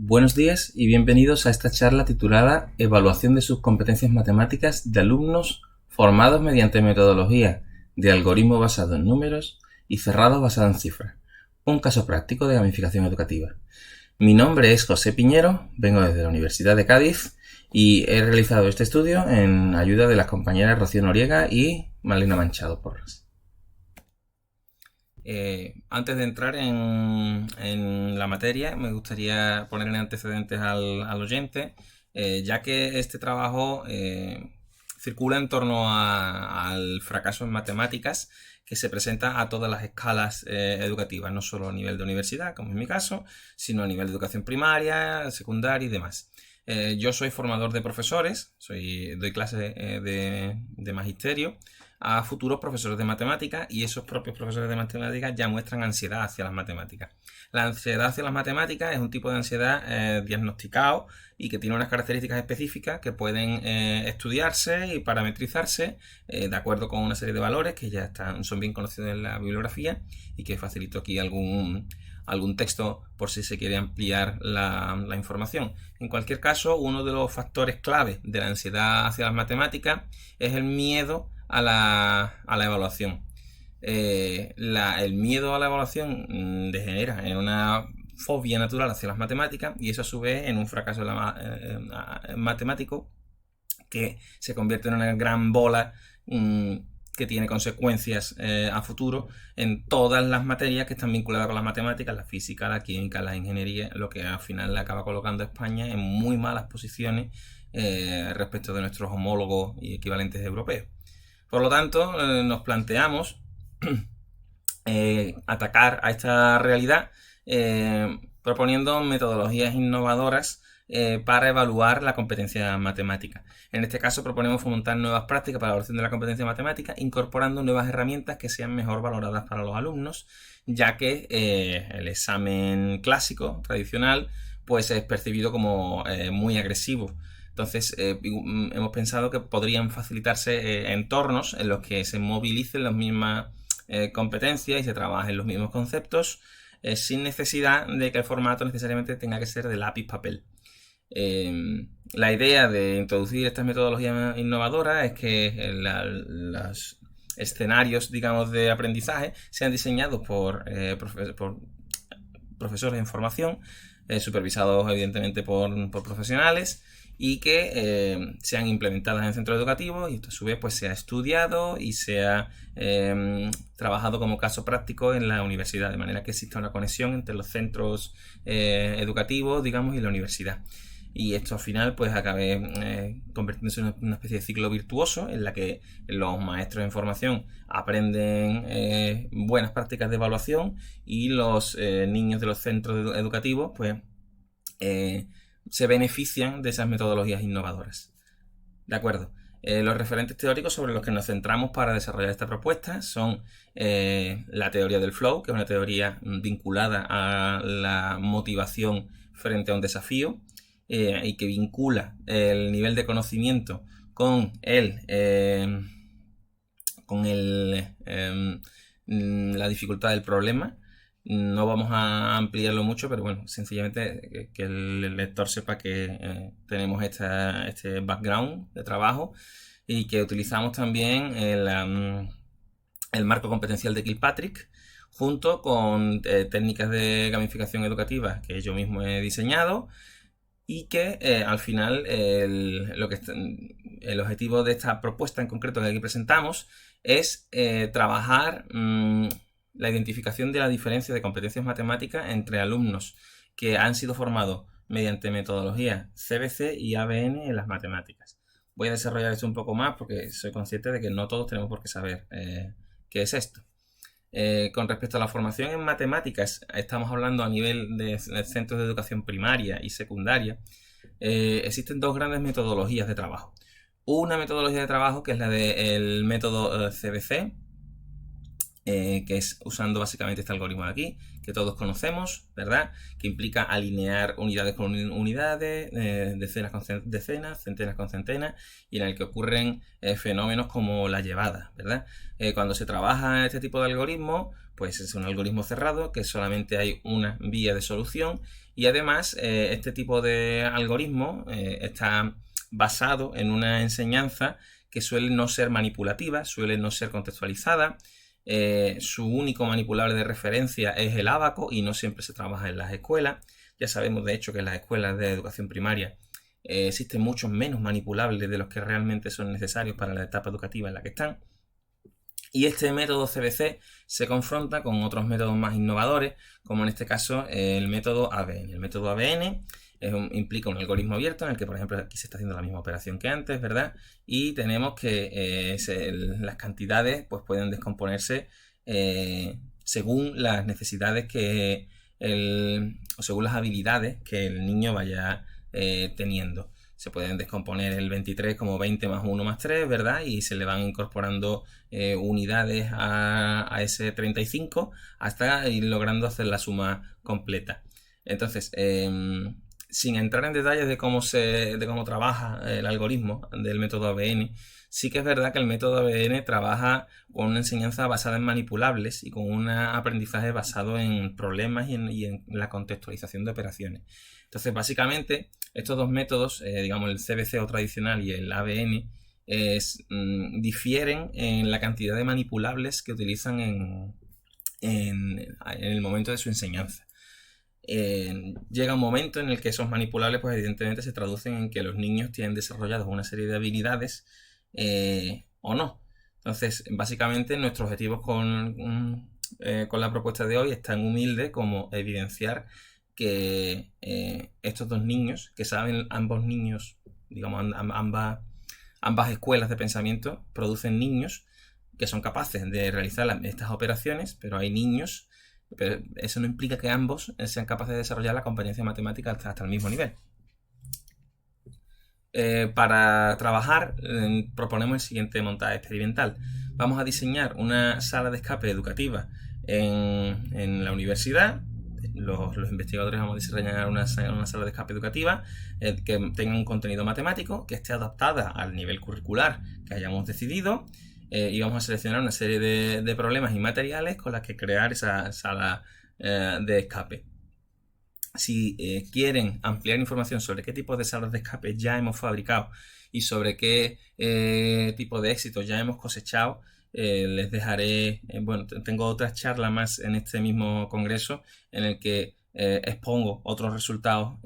Buenos días y bienvenidos a esta charla titulada Evaluación de sus competencias matemáticas de alumnos formados mediante metodología de algoritmo basado en números y cerrado basado en cifras. Un caso práctico de gamificación educativa. Mi nombre es José Piñero, vengo desde la Universidad de Cádiz y he realizado este estudio en ayuda de las compañeras Rocío Noriega y Malena Manchado Porras. Antes de entrar en la materia, me gustaría poner en antecedentes al oyente, ya que este trabajo circula en torno al fracaso en matemáticas que se presenta a todas las escalas educativas, no solo a nivel de universidad, como es mi caso, sino a nivel de educación primaria, secundaria y demás. Yo soy formador de profesores, doy clases de magisterio a futuros profesores de matemáticas y esos propios profesores de matemáticas ya muestran ansiedad hacia las matemáticas. La ansiedad hacia las matemáticas es un tipo de ansiedad diagnosticado y que tiene unas características específicas que pueden estudiarse y parametrizarse de acuerdo con una serie de valores que ya son bien conocidos en la bibliografía y que facilito aquí algún texto por si se quiere ampliar la información. En cualquier caso, uno de los factores clave de la ansiedad hacia las matemáticas es el miedo a la evaluación. El miedo a la evaluación degenera en una fobia natural hacia las matemáticas y eso a su vez en un fracaso matemático que se convierte en una gran bola que tiene consecuencias a futuro en todas las materias que están vinculadas con las matemáticas, la física, la química, la ingeniería, lo que al final le acaba colocando a España en muy malas posiciones respecto de nuestros homólogos y equivalentes europeos. Por lo tanto, nos planteamos atacar a esta realidad proponiendo metodologías innovadoras para evaluar la competencia matemática. En este caso proponemos fomentar nuevas prácticas para la evaluación de la competencia matemática, incorporando nuevas herramientas que sean mejor valoradas para los alumnos, ya que el examen clásico, tradicional, pues es percibido como muy agresivo. Entonces hemos pensado que podrían facilitarse entornos en los que se movilicen las mismas competencias y se trabajen los mismos conceptos sin necesidad de que el formato necesariamente tenga que ser de lápiz-papel. La idea de introducir estas metodologías innovadoras es que los escenarios, digamos, de aprendizaje sean diseñados por profesores en formación, supervisados evidentemente por profesionales y que sean implementadas en centros educativos y esto a su vez pues sea estudiado y sea trabajado como caso práctico en la universidad, de manera que exista una conexión entre los centros educativos, digamos, y la universidad. Y esto al final pues acabe convirtiéndose en una especie de ciclo virtuoso en la que los maestros en formación aprenden buenas prácticas de evaluación y los niños de los centros educativos pues se benefician de esas metodologías innovadoras. De acuerdo. Los referentes teóricos sobre los que nos centramos para desarrollar esta propuesta son la teoría del flow, que es una teoría vinculada a la motivación frente a un desafío y que vincula el nivel de conocimiento con la dificultad del problema. No vamos a ampliarlo mucho, pero bueno, sencillamente que el lector sepa que tenemos este background de trabajo y que utilizamos también el marco competencial de Kilpatrick junto con técnicas de gamificación educativa que yo mismo he diseñado y que al final el objetivo de esta propuesta en concreto que aquí presentamos es trabajar la identificación de la diferencia de competencias matemáticas entre alumnos que han sido formados mediante metodologías CBC y ABN en las matemáticas. Voy a desarrollar esto un poco más porque soy consciente de que no todos tenemos por qué saber qué es esto. Con respecto a la formación en matemáticas, estamos hablando a nivel de centros de educación primaria y secundaria. Existen dos grandes metodologías de trabajo. Una metodología de trabajo que es la del método CBC que es usando básicamente este algoritmo de aquí, que todos conocemos, ¿verdad? Que implica alinear unidades con unidades, decenas con decenas, centenas con centenas, y en el que ocurren fenómenos como la llevada, ¿verdad? Cuando se trabaja este tipo de algoritmo, pues es un algoritmo cerrado, que solamente hay una vía de solución, y además este tipo de algoritmo está basado en una enseñanza que suele no ser manipulativa, suele no ser contextualizada. Su único manipulable de referencia es el ábaco y no siempre se trabaja en las escuelas. Ya sabemos de hecho que en las escuelas de educación primaria existen muchos menos manipulables de los que realmente son necesarios para la etapa educativa en la que están. Y este método CBC se confronta con otros métodos más innovadores, como en este caso el método ABN. El método ABN implica un algoritmo abierto en el que, por ejemplo, aquí se está haciendo la misma operación que antes, ¿verdad? Y tenemos que las cantidades pues, pueden descomponerse según las necesidades o según las habilidades que el niño vaya teniendo. Se pueden descomponer el 23 como 20 más 1 más 3, ¿verdad? Y se le van incorporando unidades a ese 35 hasta ir logrando hacer la suma completa. Entonces, sin entrar en detalles de cómo trabaja el algoritmo del método ABN, sí que es verdad que el método ABN trabaja con una enseñanza basada en manipulables y con un aprendizaje basado en problemas y en la contextualización de operaciones. Entonces, básicamente, estos dos métodos, digamos el CBC o tradicional y el ABN, difieren en la cantidad de manipulables que utilizan en el momento de su enseñanza. Llega un momento en el que esos manipulables, pues evidentemente se traducen en que los niños tienen desarrollados una serie de habilidades o no. Entonces, básicamente nuestro objetivo con la propuesta de hoy es tan humilde como evidenciar que estos dos niños, que saben ambos niños, digamos ambas escuelas de pensamiento, producen niños que son capaces de realizar estas operaciones, pero hay niños, pero eso no implica que ambos sean capaces de desarrollar la competencia matemática hasta el mismo nivel. Para trabajar proponemos el siguiente montaje experimental. Vamos a diseñar una sala de escape educativa en la universidad. Los investigadores vamos a diseñar una sala de escape educativa que tenga un contenido matemático, que esté adaptada al nivel curricular que hayamos decidido, y vamos a seleccionar una serie de problemas y materiales con las que crear esa sala de escape. Si quieren ampliar información sobre qué tipo de salas de escape ya hemos fabricado y sobre qué tipo de éxitos ya hemos cosechado, les dejaré, bueno, tengo otras charlas más en este mismo congreso en el que expongo otros resultados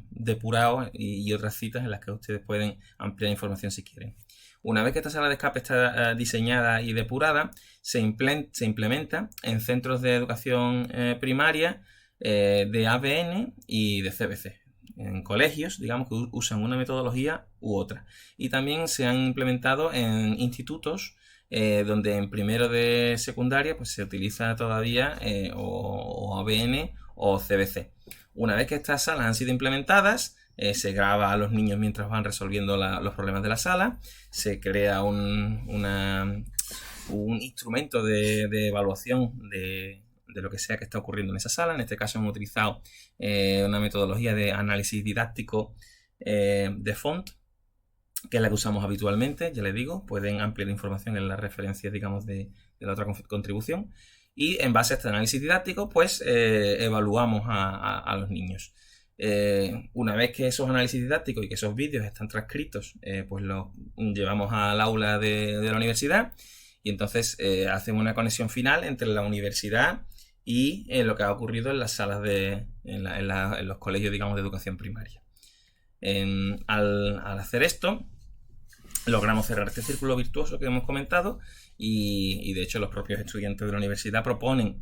depurados y otras citas en las que ustedes pueden ampliar información si quieren. Una vez que esta sala de escape está diseñada y depurada, se implementa en centros de educación primaria de ABN y de CBC, en colegios, digamos, que usan una metodología u otra. Y también se han implementado en institutos donde en primero de secundaria pues se utiliza todavía o ABN o CBC. Una vez que estas salas han sido implementadas, se graba a los niños mientras van resolviendo los problemas de la sala, se crea un instrumento de evaluación de lo que sea que está ocurriendo en esa sala. En este caso hemos utilizado una metodología de análisis didáctico de font, que es la que usamos habitualmente, ya les digo, pueden ampliar información en las referencias, digamos, de la otra contribución. Y en base a este análisis didáctico, pues evaluamos a los niños. Una vez que esos análisis didácticos y que esos vídeos están transcritos, pues los llevamos al aula de la universidad y entonces hacemos una conexión final entre la universidad y lo que ha ocurrido en las salas en los colegios, digamos, de educación primaria. Al hacer esto, logramos cerrar este círculo virtuoso que hemos comentado y de hecho los propios estudiantes de la universidad proponen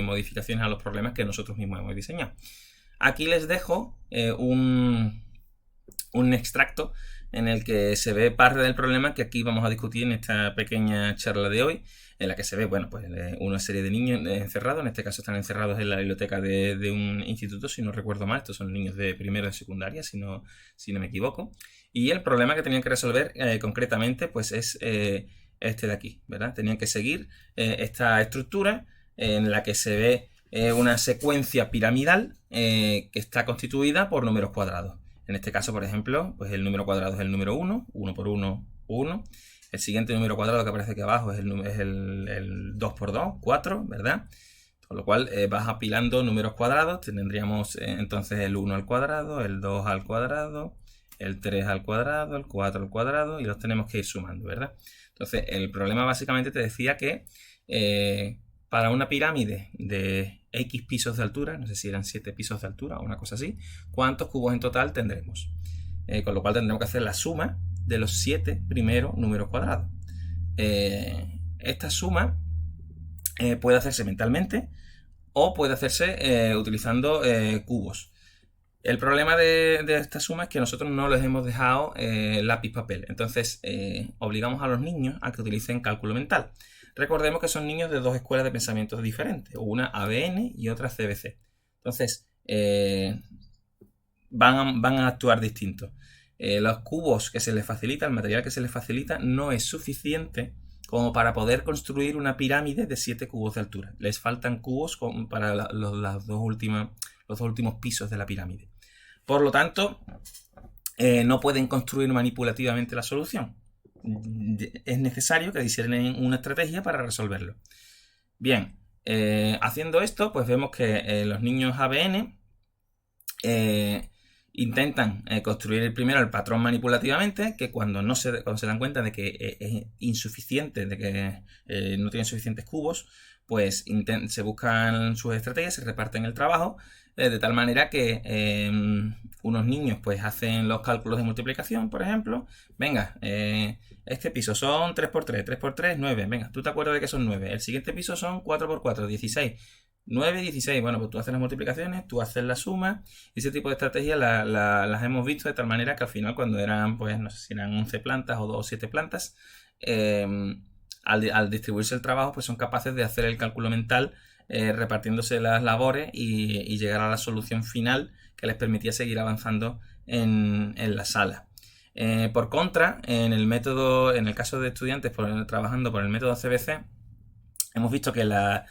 modificaciones a los problemas que nosotros mismos hemos diseñado. Aquí les dejo un extracto en el que se ve parte del problema que aquí vamos a discutir en esta pequeña charla de hoy, en la que se ve, bueno, pues una serie de niños encerrados. En este caso están encerrados en la biblioteca de un instituto, si no recuerdo mal. Estos son niños de primero de secundaria, si no me equivoco. Y el problema que tenían que resolver concretamente, pues es este de aquí, ¿verdad? Tenían que seguir esta estructura en la que se ve una secuencia piramidal que está constituida por números cuadrados. En este caso, por ejemplo, pues el número cuadrado es el número 1, 1 por 1, 1. El siguiente número cuadrado que aparece aquí abajo es el 2 por 2, 4, ¿verdad? Con lo cual vas apilando números cuadrados. Tendríamos entonces el 1 al cuadrado, el 2 al cuadrado, el 3 al cuadrado, el 4 al cuadrado, y los tenemos que ir sumando, ¿verdad? Entonces el problema básicamente te decía que para una pirámide de X pisos de altura, no sé si eran 7 pisos de altura o una cosa así, ¿cuántos cubos en total tendremos? Con lo cual tendremos que hacer la suma de los 7 primeros números cuadrados. Esta suma puede hacerse mentalmente o puede hacerse utilizando cubos. El problema de esta suma es que nosotros no les hemos dejado lápiz papel. Entonces obligamos a los niños a que utilicen cálculo mental. Recordemos que son niños de dos escuelas de pensamiento diferentes, una ABN y otra CBC. Entonces van a actuar distintos. Los cubos que se les facilita, el material que se les facilita, no es suficiente como para poder construir una pirámide de 7 cubos de altura. Les faltan cubos para los dos últimos pisos de la pirámide. Por lo tanto, no pueden construir manipulativamente la solución. Es necesario que diseñen una estrategia para resolverlo. Bien, haciendo esto, pues vemos que los niños ABN intentan construir primero el patrón manipulativamente, que cuando se dan cuenta de que es insuficiente, de que no tienen suficientes cubos, pues se buscan sus estrategias, se reparten el trabajo, de tal manera que unos niños pues hacen los cálculos de multiplicación, por ejemplo. Venga, este piso son 3×3, 3×3, 9. Venga, tú te acuerdas de que son 9. El siguiente piso son 4×4, 16. 9, 16. Bueno, pues tú haces las multiplicaciones, tú haces la suma. Y ese tipo de estrategias las hemos visto de tal manera que al final, cuando eran, pues no sé si eran 11 plantas o 2 o 7 plantas, al distribuirse el trabajo, pues son capaces de hacer el cálculo mental repartiéndose las labores y llegar a la solución final que les permitía seguir avanzando en la sala. Por contra, en el caso de estudiantes trabajando por el método CBC, hemos visto que la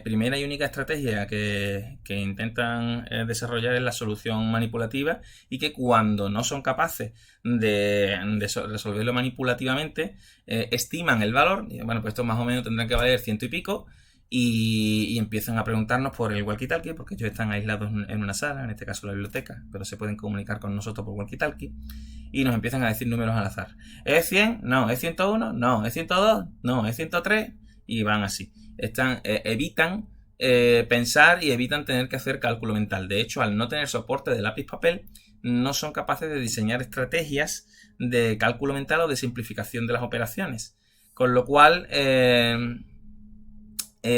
primera y única estrategia que intentan desarrollar es la solución manipulativa, y que cuando no son capaces de resolverlo manipulativamente, estiman el valor. Bueno, pues esto más o menos tendrán que valer 100 y pico, y empiezan a preguntarnos por el walkie-talkie, porque ellos están aislados en una sala, en este caso la biblioteca, pero se pueden comunicar con nosotros por walkie-talkie, y nos empiezan a decir números al azar. ¿Es 100? No. ¿Es 101? No. ¿Es 102? No. ¿Es 103? Y van así. Evitan pensar y evitan tener que hacer cálculo mental. De hecho, al no tener soporte de lápiz papel, no son capaces de diseñar estrategias de cálculo mental o de simplificación de las operaciones. Con lo cual,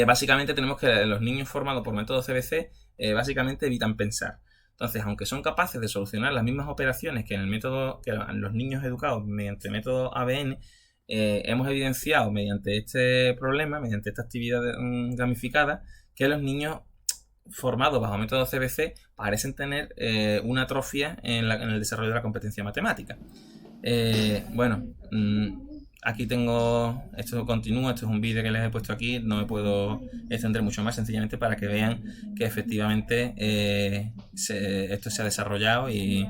básicamente tenemos que los niños formados por método CBC básicamente evitan pensar. Entonces, aunque son capaces de solucionar las mismas operaciones que en el método, que los niños educados mediante el método ABN, hemos evidenciado mediante este problema, mediante esta actividad gamificada, que los niños formados bajo método CBC parecen tener una atrofia en el desarrollo de la competencia matemática. Bueno, aquí tengo, esto continúa, esto es un vídeo que les he puesto aquí, no me puedo extender mucho más, sencillamente para que vean que efectivamente esto se ha desarrollado y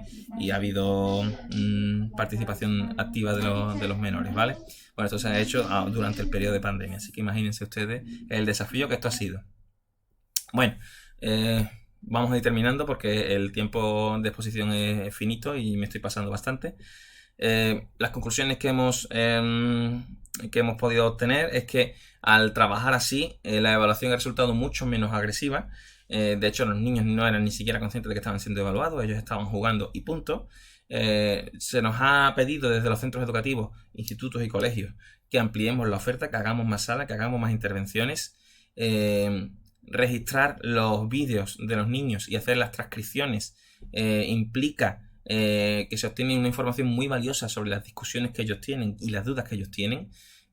ha habido participación activa de los menores, ¿vale? Bueno, esto se ha hecho durante el periodo de pandemia, así que imagínense ustedes el desafío que esto ha sido. Bueno, vamos a ir terminando porque el tiempo de exposición es finito y me estoy pasando bastante. Las conclusiones que hemos podido obtener es que al trabajar así, la evaluación ha resultado mucho menos agresiva. De hecho, los niños no eran ni siquiera conscientes de que estaban siendo evaluados, ellos estaban jugando y punto. Se nos ha pedido desde los centros educativos, institutos y colegios que ampliemos la oferta, que hagamos más salas, que hagamos más intervenciones. Registrar los vídeos de los niños y hacer las transcripciones implica que se obtiene una información muy valiosa sobre las discusiones que ellos tienen y las dudas que ellos tienen,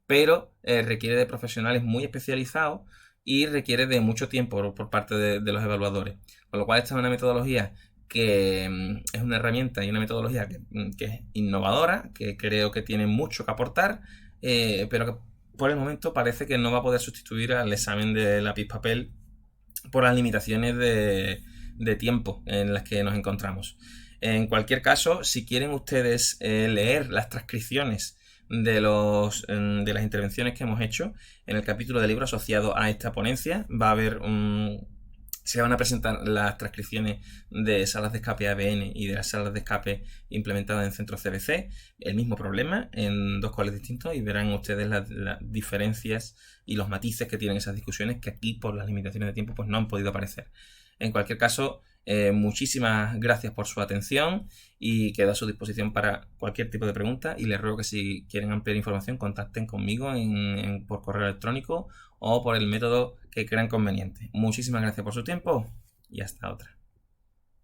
pero requiere de profesionales muy especializados y requiere de mucho tiempo por parte de los evaluadores. Con lo cual, esta es una metodología que es una herramienta y una metodología que es innovadora, que creo que tiene mucho que aportar, pero que por el momento parece que no va a poder sustituir al examen de lápiz-papel por las limitaciones de tiempo en las que nos encontramos. En cualquier caso, si quieren ustedes leer las transcripciones de las intervenciones que hemos hecho en el capítulo del libro asociado a esta ponencia, va a haber se van a presentar las transcripciones de salas de escape ABN y de las salas de escape implementadas en centros CBC, el mismo problema en dos coles distintos, y verán ustedes las diferencias y los matices que tienen esas discusiones que aquí por las limitaciones de tiempo pues no han podido aparecer. En cualquier caso, muchísimas gracias por su atención y quedo a su disposición para cualquier tipo de pregunta, y les ruego que si quieren ampliar información contacten conmigo por correo electrónico o por el método que crean conveniente. Muchísimas gracias por su tiempo y hasta otra.